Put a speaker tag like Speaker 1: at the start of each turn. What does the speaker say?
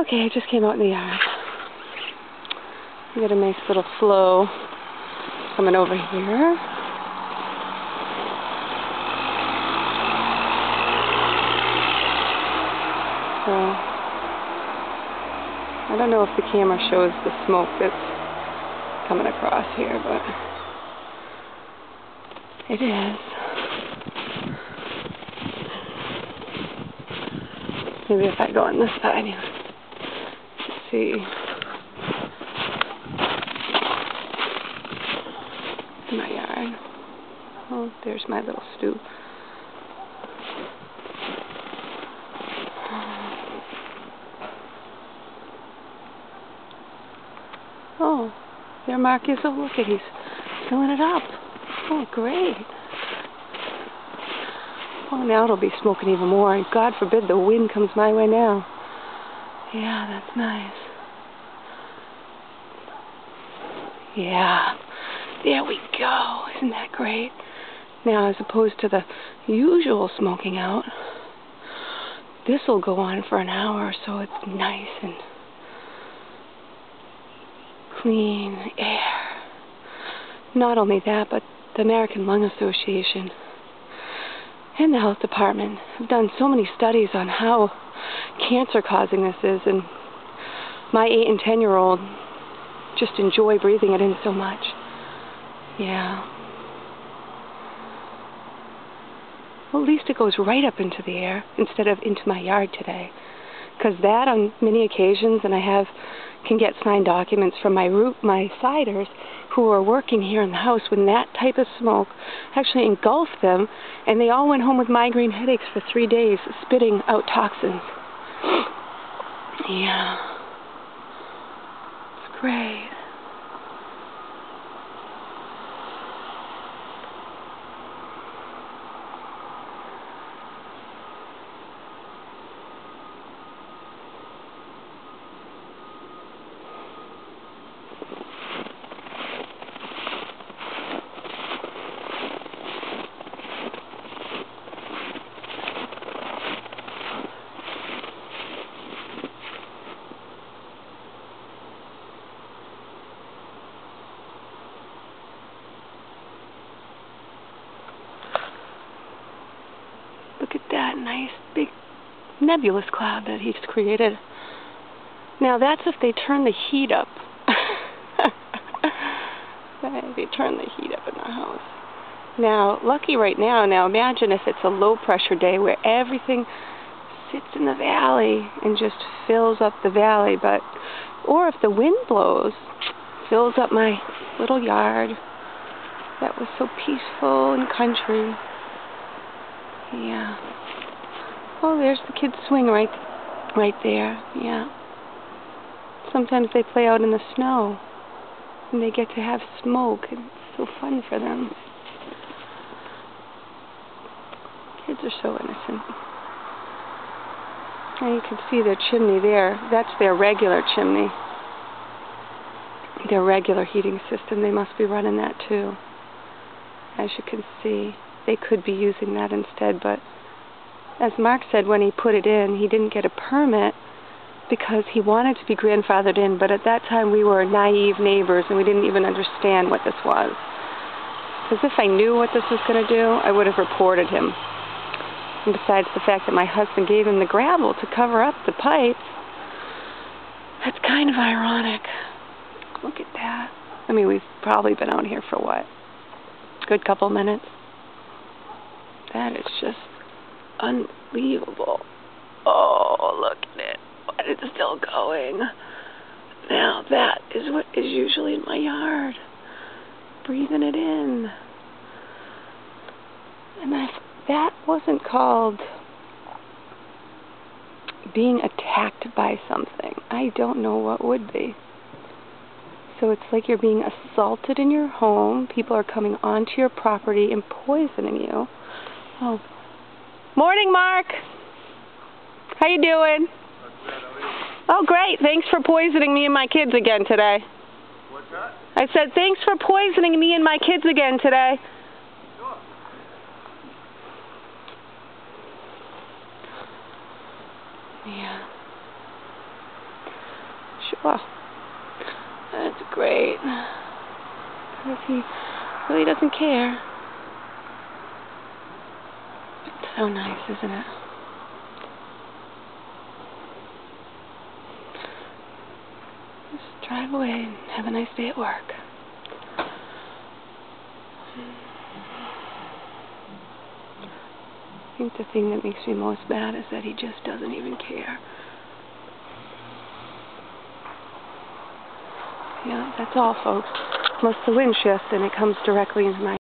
Speaker 1: Okay, I just came out in the yard. We got a nice little flow coming over here. So, I don't know if the camera shows the smoke that's coming across here, but it is. Maybe if I go on this side, you can see. In my yard. Oh, there's my little stoop. Oh, there Mark is. Oh, look at, he's filling it up. Oh, great. Oh, now it'll be smoking even more. And God forbid the wind comes my way now. Yeah, that's nice. Yeah, there we go. Isn't that great? Now, as opposed to the usual smoking out, this will go on for an hour, so it's nice and clean air. Not only that, but the American Lung Association and the health department have done so many studies on how cancer-causing this is, and my 8 and 10-year-old just enjoy breathing it in so much. Yeah. Well, at least it goes right up into the air instead of into my yard today. Because that, on many occasions, and I can get signed documents from my siders who are working here in the house when that type of smoke actually engulfed them, and they all went home with migraine headaches for 3 days, spitting out toxins. Yeah. It's great. Look at that nice big nebulous cloud that he's created. Now that's if they turn the heat up. They turn the heat up in the house. Now, lucky right now, imagine if it's a low pressure day where everything sits in the valley and just fills up the valley, or if the wind blows, fills up my little yard that was so peaceful and country. Yeah. Oh, there's the kids' swing right there. Yeah. Sometimes they play out in the snow, and they get to have smoke, and it's so fun for them. Kids are so innocent. And you can see their chimney there. That's their regular chimney. Their regular heating system. They must be running that too. As you can see, they could be using that instead, but as Mark said when he put it in, he didn't get a permit because he wanted to be grandfathered in, but at that time we were naive neighbors and we didn't even understand what this was. Because if I knew what this was going to do, I would have reported him. And besides the fact that my husband gave him the gravel to cover up the pipes, that's kind of ironic. Look at that. I mean, we've probably been out here for what? A good couple minutes. That is just unbelievable. Oh, look at it. But it's still going. Now that is what is usually in my yard. Breathing it in. And if that wasn't called being attacked by something, I don't know what would be. So it's like you're being assaulted in your home. People are coming onto your property and poisoning you. Oh. Morning, Mark. How you doing? Oh, great. Thanks for poisoning me and my kids again today.
Speaker 2: What's that?
Speaker 1: I said, thanks for poisoning me and my kids again today.
Speaker 2: Sure.
Speaker 1: Yeah. Well, that's great. Because he really doesn't care. It's so nice, isn't it? Just drive away and have a nice day at work. I think the thing that makes me most mad is that he just doesn't even care. Yeah, that's all, folks. Unless the wind shifts and it comes directly into my